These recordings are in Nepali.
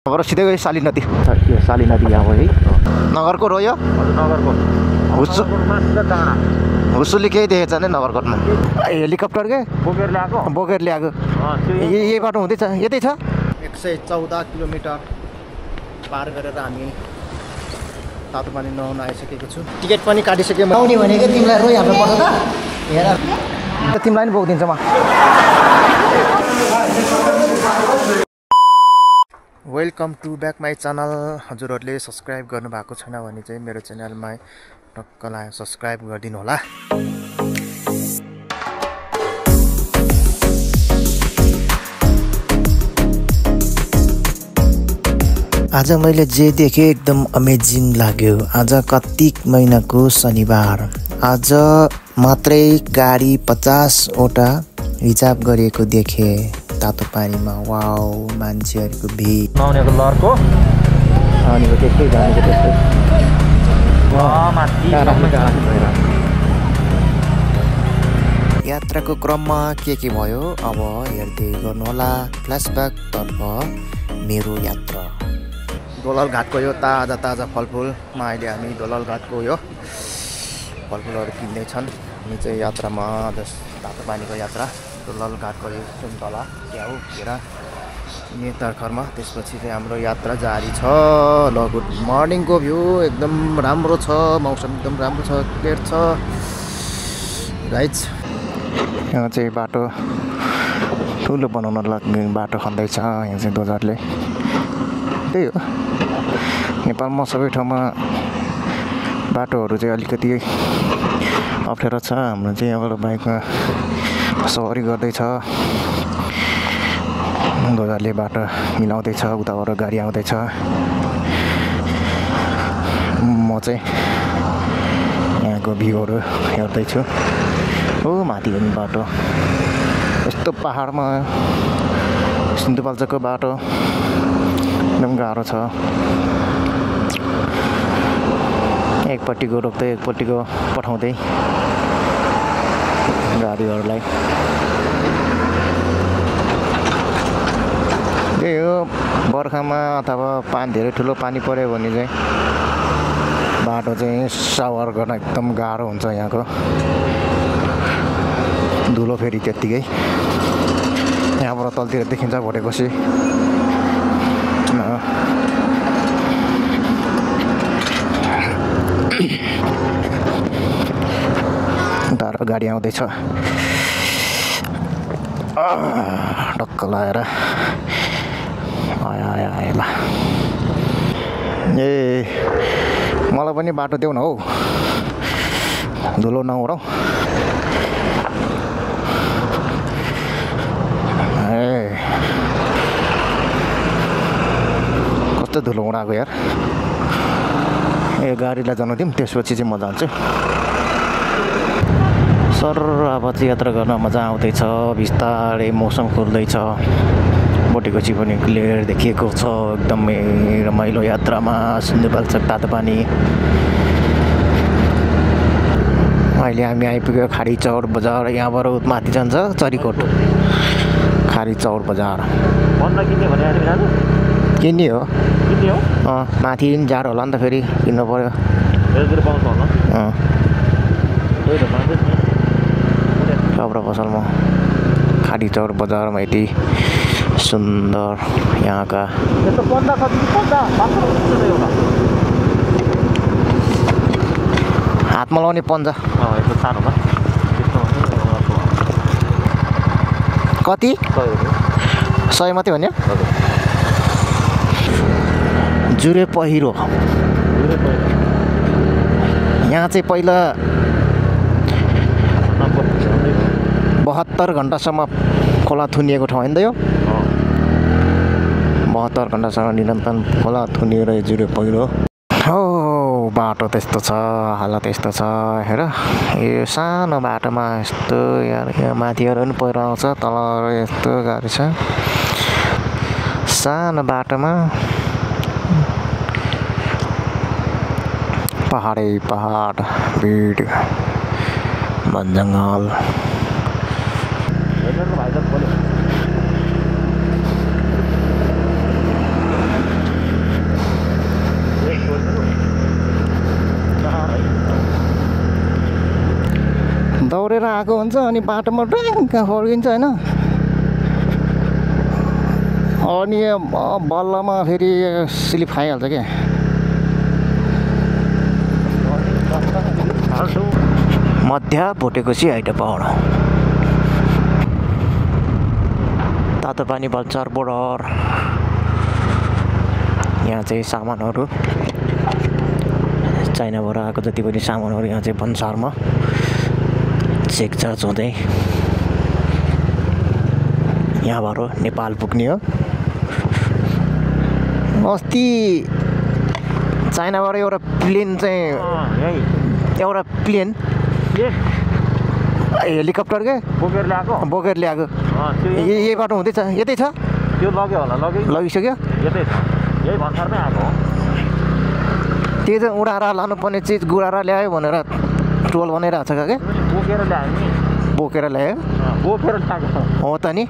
नगर सिधै गयो साली नदी। यो साली नदी यहाँ हो है। नगरको हो यो नगरको हुसुली केही देखेको छैन नगरकोटमा। हेलिकप्टर के बोकेर ल्याएको यही बाटो हुँदैछ। यतै छ 114 किलोमिटर पार गरेर हामी तातो पानी नुहाउन आइसकेको छु। टिकट पनि काटिसकेँ। आउने भनेको तिमीलाई रोइ हाल्नु पर्छ त। हेर तिमीलाई नि बोकिदिन्छ म। Welcome to back my channel. हजुरहरूले सब्सक्राइब गर्नुभएको छैन भने चाहिँ मेरो च्यानलमा टक्कलाई सब्सक्राइब गरिदिनु होला। आज मैले जे देखेँ एकदम अमेजिङ लाग्यो। आज कार्तिक महिनाको शनिबार। आज मात्रै गाडी 50वटा रिजर्भ गरिएको देखेँ तातो पानीमा। वाउ, मान्छेहरूको भिड। नआउनेको लरको आउनेको त्यस्तै जानेको त्यस्तै। यात्राको क्रममा के भयो अब हेर्दै गर्नुहोला। फ्ल्यासब्याकतर्फ मेरो यात्रा। दोलल घाटको यो ताजा ताजा फलफुलमा अहिले हामी दोलल घाटको यो फलफुलहरू किन्दैछन्। हामी चाहिँ यात्रामा तातो पानीको यात्रा दोलल घाटको यो सुन्तला च्याउ केरा नेतरखरमा। त्यसपछि चाहिँ हाम्रो यात्रा जारी छ। ल गुड मर्निङको भ्यू एकदम राम्रो छ। मौसम एकदम राम्रो छ, क्लियर छ गाइज। यहाँ चाहिँ बाटो ठुलो बनाउन लाग्ने बाटो खन्दैछ। यहाँ चाहिँ दोजरले। त्यही हो नेपालमा सबै ठाउँमा बाटोहरू चाहिँ अलिकति अप्ठ्यारो छ। हाम्रो चाहिँ यहाँबाट बाइकमा सवारी गर्दैछ। दोजरले बाटो मिलाउँदैछ। उताबाट गाडी आउँदैछ। म चाहिँ यहाँको भ्यूहरू हेर्दैछु। हो माथि पनि बाटो यस्तो पहाडमा सिन्धुपाल्चोकको बाटो एकदम गाह्रो छ। एकपट्टिको रोक्दै एकपट्टिको पठाउँदै गाडीहरूलाई। त्यही हो बर्खामा अथवा धेरै ठुलो पानी पऱ्यो भने चाहिँ बाटो चाहिँ सावर गर्न एकदम गाह्रो हुन्छ। यहाँको धुलो फेरि त्यत्तिकै यहाँबाट तलतिर देखिन्छ भोटेकोसी। टाढो गाडी आउँदैछ टक्क लगाएर। आयो ल। ए मलाई पनि बाटो देऊ न हौ, धुलो नउडाउ। ए कस्तो धुलो उडाएको यार। ए गाडीलाई जानु दिउँ, त्यसपछि चाहिँ म जान्छु। सर अब चाहिँ यात्रा गर्न मजा आउँदैछ। बिस्तारै मौसम खुल्दैछ। बोटेकोसी पनि क्लियर देखिएको छ। एकदमै रमाइलो यात्रामा सिन्धुपाल्चोक तातो पानी। अहिले हामी आइपुग्यो खाडी चौर बजार। यहाँबाट माथि जान्छ चरीकोट खाडी चौर बजार। किन्ने हो माथि जाडो होला नि त, फेरि किन्नु पर्यो। कपडा पसलमा खाडी चौर बजारमा यति सुन्दर यहाँका हातमा लाउने पन्जा कति 100 मात्रै भन्यो। जुरे पहिरो यहाँ चाहिँ पहिला 72 घन्टासम्म खोला थुनिएको ठाउँ होइन त यो। 72 घन्टासम्म निरन्तर खोला थुनिएर जुरे पहिरो हो। बाटो त्यस्तो छ, हालत यस्तो छ। हेर यो सानो बाटोमा यस्तो यार। यहाँ माथिहरू पनि पहिरो आउँछ, तल यस्तो गाह्रो छ। सानो बाटोमा पहाडै पहाड, भिड, वन जङ्गल। आएको हुन्छ अनि बाटोमा ड्याङ्क फर्किन्छ होइन। अनि बल्लमा फेरि स्लिप खाइहाल्छ क्या। मध्य भोटेकोसी हाइट पहाड तातोपानी बल्चर बोर्डर। यहाँ चाहिँ सामानहरू चाइनाबाट आएको जति पनि सामानहरू यहाँ चाहिँ भन्सारमा चेक चार्ज हुँदै यहाँबाट नेपाल पुग्ने हो। अस्ति चाइनाबाट एउटा प्लेन चाहिँ एउटा प्लेन हेलिकप्टर के बोकेर ल्याएको यही बाटो हुँदैछ। यतै छ त्यो लग्यो होला लगिसक्यो यतै छ यही भन्सारमै आएको हो। त्यो चाहिँ उडाएर लानुपर्ने चिज गुडाएर ल्यायो भनेर टोल बनाइरहेको छ क्या। बोकेर ल्यायो नि बोकेर ल्यायो हो त नि।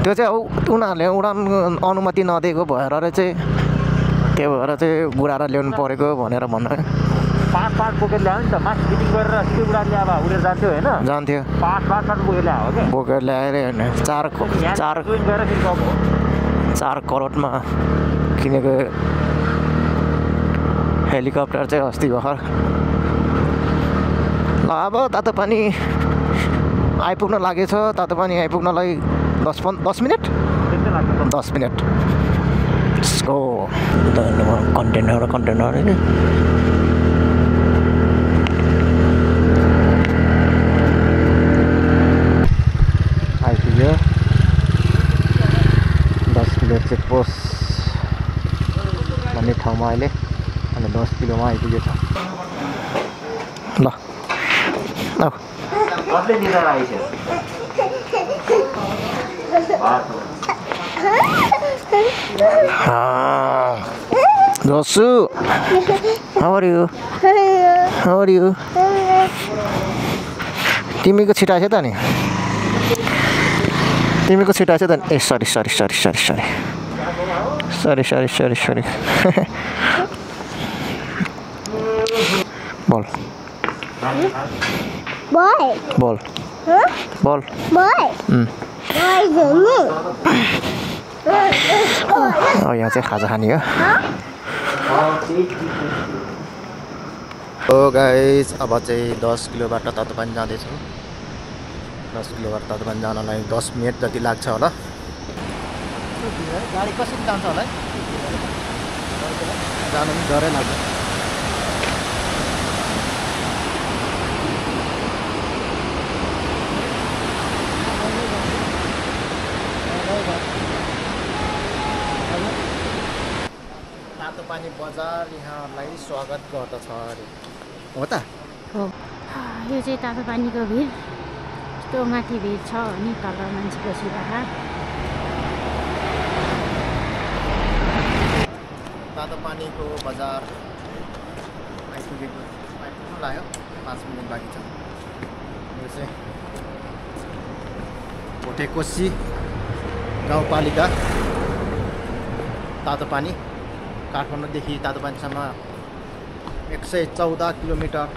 त्यो चाहिँ अब उनीहरूले उडान अनुमति नदिएको भएर चाहिँ त्यो भएर चाहिँ गुडाएर ल्याउनु परेको भनेर भन्नु। पाँच बोकेर ल्यायो नि त माथि फिटिङ गरेर त्यो उडान ल्याएर उडेर जान्थ्यो होइन जान्थ्यो। पाँच बोकेर ल्यायो क्या बोकेर ल्याएर होइन 4 करोडमा किनेको हेलिकप्टर चाहिँ अस्ति भर्खर ल अब तातोपानी आइपुग्न लागेछ। तातोपानी आइपुग्नलाई 10 मिनट 10 मिनट हो। कन्टेनर आइपुग्यो 10 किलो चेकपोस्ट भन्ने ठाउँमा अहिले अनि 10 किलोमा आइपुगेछ। ल Josu, how are you? तिमीको छिटा छ त नि तिमीको छिटा छ त नि। ए सरी बोल यहाँ चाहिँ खाजा खाने हो। हो गाइस अब चाहिँ 10 किलोबाट तातोपानी जाँदैछौँ। 10 किलोबाट तातोपानी जानलाई 10 मिनट जति लाग्छ होला। गाडी कसरी जान्छ होला है जानु पनि डरै लाग्छ। तातोपानी बजार यहाँलाई स्वागत गर्दछ अरे हो त हो। यो चाहिँ तातोपानीको भिड यस्तो माथि भिड छ अनि तल मान्छे बसिरहेको। तातोपानीको बजार आइपुग्नु लाग्यो 5 मिनट बाँकी छ। यो चाहिँ भोटेकोसी गाउँपालिका तातोपानी काठमाडौँदेखि तातोपानीसम्म 114 किलोमिटर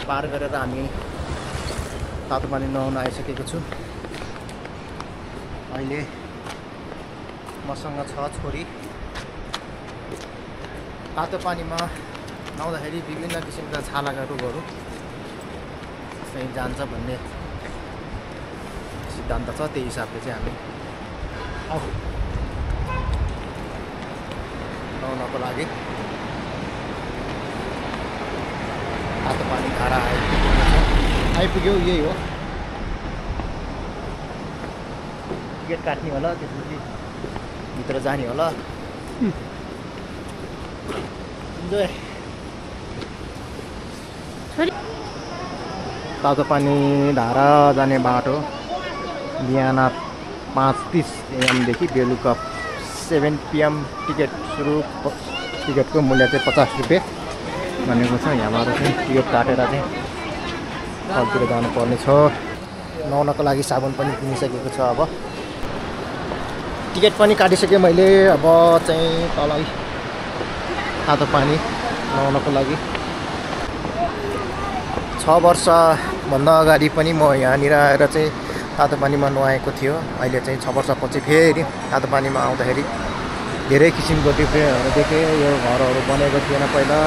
पार गरेर हामी तातोपानी नुहाउन आइसकेको छु। अहिले मसँग छ छोरी। तातोपानीमा नुहाउँदाखेरि विभिन्न किसिमका छालाका रोगहरू चाहिँ जान्छ भन्ने सिद्धान्त छ। त्यही हिसाबले चाहिँ हामी नुहाउनको लागि तातोपानी धारा आइपुग्यो। यही हो टिकट काट्ने होला त्यसपछि भित्र जाने होला। तातोपानी धारा जाने बाटो बिहान 5:30 AM देखि बेलुका 7 PM टिकट सुरु। टिकटको मूल्य चाहिँ 50 रुपियाँ भनेको छ। यहाँबाट चाहिँ टिकट काटेर चाहिँ तलतिर जानुपर्ने छ। नुहाउनको लागि साबुन पनि किनिसकेको छ। अब टिकट पनि काटिसकेँ मैले। अब चाहिँ तल तातोपानी नुहाउनको लागि 6 वर्षभन्दा अगाडि पनि म यहाँनिर आएर चाहिँ तातो पानीमा नुहाएको थियो। अहिले चाहिँ 6 वर्षपछि फेरि तातो पानीमा आउँदाखेरि धेरै किसिमको डिफ्रेन्टहरू देखेँ। यो घरहरू बनेको थिएन पहिला,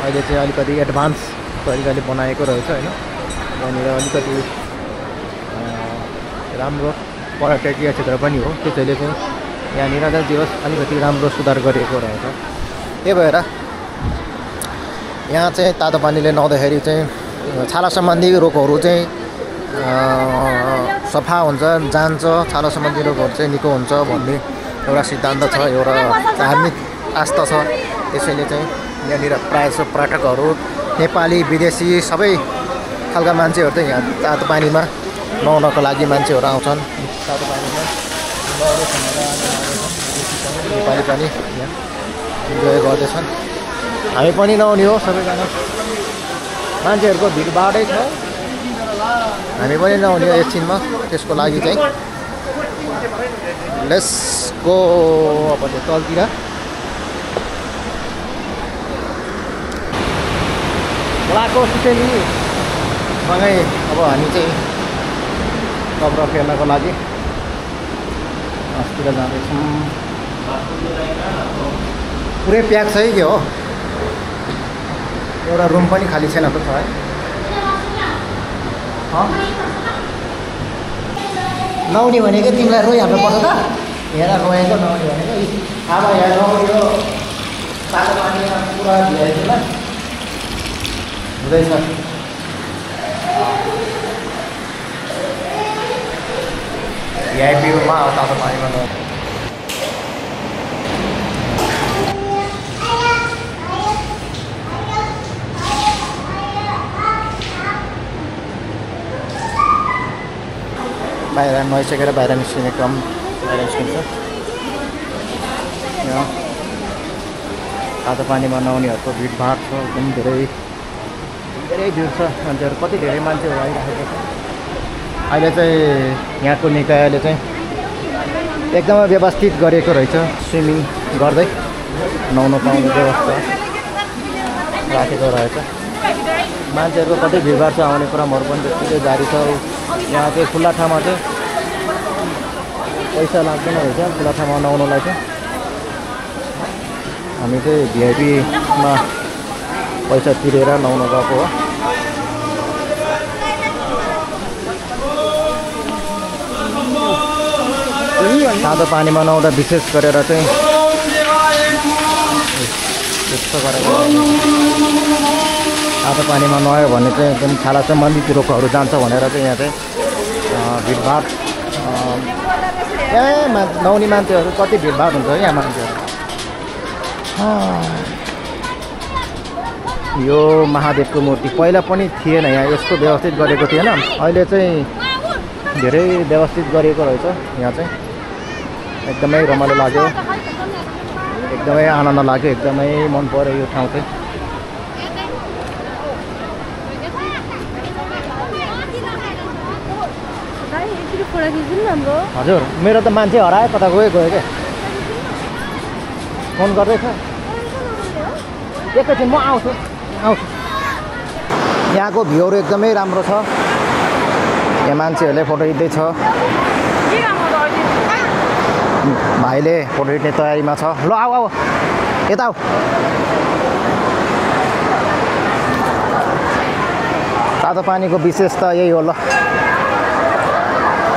अहिले चाहिँ अलिकति एडभान्स तरिकाले बनाएको रहेछ होइन। यहाँनिर अलिकति राम्रो पर्यटकीय क्षेत्र पनि हो, त्यसैले चाहिँ यहाँनिर चाहिँ अलिकति राम्रो सुधार गरिएको रहेछ। त्यही भएर यहाँ चाहिँ तातो पानीले नुहाउँदाखेरि चाहिँ छाला सम्बन्धी रोगहरू चाहिँ सफा हुन्छ, जान्छ, छाला सम्बन्धी रोगहरू चाहिँ निको हुन्छ भन्ने एउटा सिद्धान्त छ, एउटा धार्मिक आस्था छ। त्यसैले चाहिँ यहाँनिर प्रायः जसो पर्यटकहरू नेपाली विदेशी सबै खालका मान्छेहरू चाहिँ यहाँ तातो पानीमा नुहाउनको लागि मान्छेहरू आउँछन्। तातो पानीमा नेपाली पनि यहाँ इन्जोय गर्दैछन्। हामी पनि नुहाउने हो, सबैजना मान्छेहरूको भिडभाडै छ, हामी पनि नुहाउने हो एकछिनमा। त्यसको लागि चाहिँ लेट्स गो अब तलतिर। खोलाको सुसेलीसँगै अब हामी चाहिँ कब्र फेर्नको लागि अस्तिर जाँदैछौँ। पुरै प्याक छ है के हो, एउटा रुम पनि खाली छैन त छ है। नुहाउने भनेको तिमीलाई रोइहाल्नु पर्छ त, हेर रोएको नुहाउने भनेको। अब यहाँ नुहाउने तातो पानीमा पुरा भिआइपीमा हुँदैछ। भिआइपी रुममा अब तातो पानीमा नुहाउने। बाहिर नुहाइसकेर बाहिर निस्किने क्रम बाहिर निस्किन्छ। यहाँ तातो पानीमा नुहाउनेहरूको भिडभाड छ, एकदम धेरै भिड छ मान्छेहरू, कति धेरै मान्छेहरू आइरहेको छ। अहिले चाहिँ यहाँको निकायले चाहिँ एकदमै व्यवस्थित गरेको रहेछ, स्विमिङ गर्दै नुहाउन पाउने व्यवस्था राखेको रहेछ। मान्छेहरूको कति भिडभाड छ, आउने क्रमहरू पनि त्यतिकै जारी छ। यहाँ चाहिँ खुल्ला ठाउँमा चाहिँ पैसा लाग्दैन रहेछ, खुल्ला ठाउँमा नुहाउनलाई चाहिँ। हामी चाहिँ भिआइपीमा पैसा तिरेर नुहाउन गएको हो। तातो पानीमा नुहाउँदा विशेष गरेर चाहिँ यस्तो गरेर तातो पानीमा नुहायो भने चाहिँ एकदम छाला सम्बन्धित रोगहरू जान्छ भनेर चाहिँ यहाँ चाहिँ भिडभाड नुहाउने मान्छेहरू कति भिडभाड हुन्छ यहाँ मान्छेहरू। यो महादेवको मूर्ति पहिला पनि थिएन, यहाँ यस्तो व्यवस्थित गरेको थिएन, अहिले चाहिँ धेरै व्यवस्थित गरेको रहेछ। यहाँ चाहिँ एकदमै रमाइलो लाग्यो, एकदमै आनन्द लाग्यो, एकदमै मन पर्यो यो ठाउँ चाहिँ। हजुर, मेरो त मान्छे हरायो, कता गयो क्या, फोन गर्दैछ। एकैछिन म आउँछु। यहाँको भ्यूहरू एकदमै राम्रो छ, यहाँ मान्छेहरूले फोटो खिच्दैछ, भाइले फोटो खिच्ने तयारीमा छ। ल आऊ यता आऊ। तातो पानीको विशेषता यही हो। ल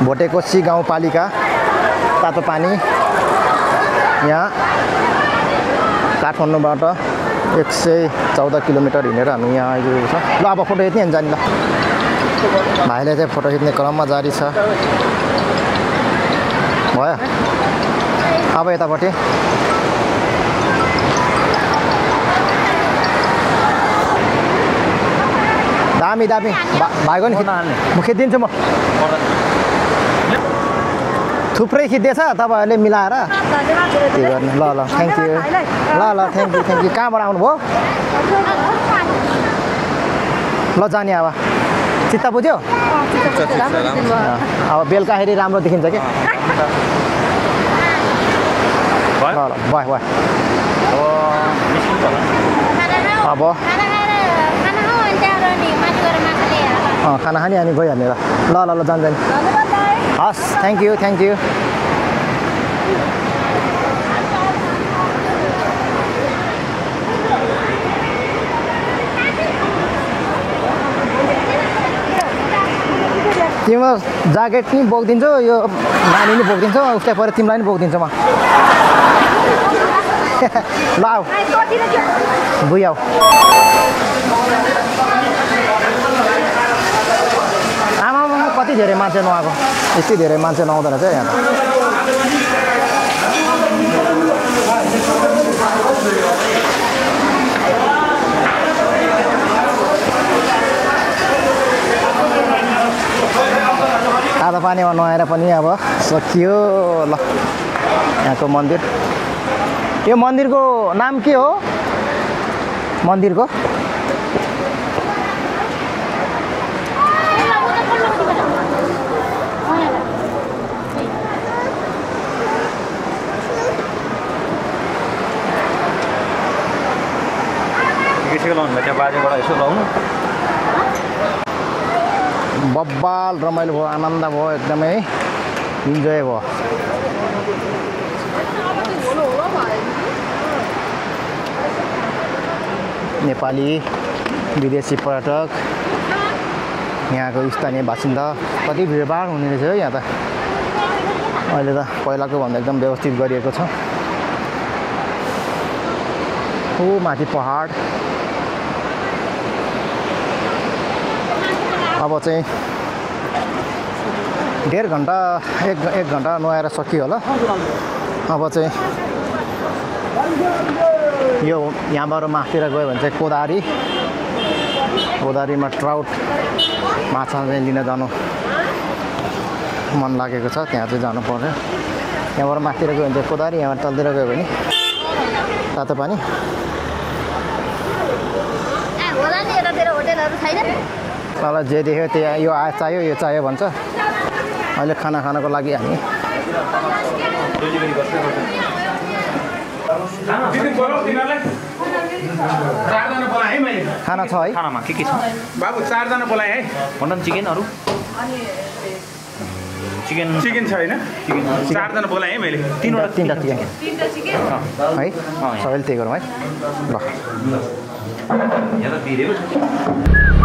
भोटेकोसी गाउँपालिका तातो पानी यहाँ काठमाडौँबाट 114 किलोमिटर हिँडेर हामी यहाँ आइपुगेको छ। ल अब फोटो खिच्ने जाने। ल भाइले चाहिँ फोटो खिच्ने क्रममा जारी छ। भयो अब यतापट्टि दामी भाइको नि म खिचिदिन्छु। म थुप्रै खिच्दैछ, तपाईँहरूले मिलाएर के गर्ने। ल थ्याङ्क यू। ल थ्याङ्क यू। कहाँबाट आउनुभयो? ल जाने अब चित्त बुझ्यो। अब बेलुकाखेरि राम्रो देखिन्छ कि। ल भयो अब खाना खाने अनि गइहाल्ने ल ल ल ल जान्छ नि हस् थ्याङ्क यू तिम्रो ज्याकेट पनि बोकिदिन्छु यो नानी पनि बोकिदिन्छु उसलाई पऱ्यो तिमीलाई पनि बोकिदिन्छु म ल आऊ बुझाऊ आमामा कति धेरै मान्छे नआएको यति धेरै मान्छे नआउँदो रहेछ यहाँ तातो पानीमा नुहाएर पनि अब सकियो ल यहाँको मन्दिर यो मन्दिरको नाम के हो मन्दिरको बब्बाल रमाइलो भयो आनन्द भयो एकदमै इन्जोय भयो नेपाली विदेशी पर्यटक यहाँको स्थानीय बासिन्दा कति भिडभाड हुने रहेछ है यहाँ त अहिले त पहिलाको भन्दा एकदम व्यवस्थित गरिएको छ ऊ माथि पहाड अब चाहिँ 1.5 घन्टा 1 घन्टा नुहाएर सकियो होला अब चाहिँ यो यहाँबाट माथितिर गयो भने चाहिँ कोदारीमा ट्राउट माछा चाहिँ लिन जानु मन लागेको छ त्यहाँ चाहिँ जानु पर्यो यहाँबाट माथितिर गयो भने चाहिँ कोदारी यहाँबाट तलतिर गयो भने तातो पानी तल जे देख्यो त्यहाँ यो चाहियो यो चाहियो भन्छ अहिले खाना खानको लागि हामी खाना छ है खानामा के छ बाबु 4 जना बोलाए है मटन चिकनहरु चिकन छ हैन 4 जना बोलाए है मैले तीनटा चिकन है सबैले त्यही गरौँ है ल यहाँ त बिरेको छ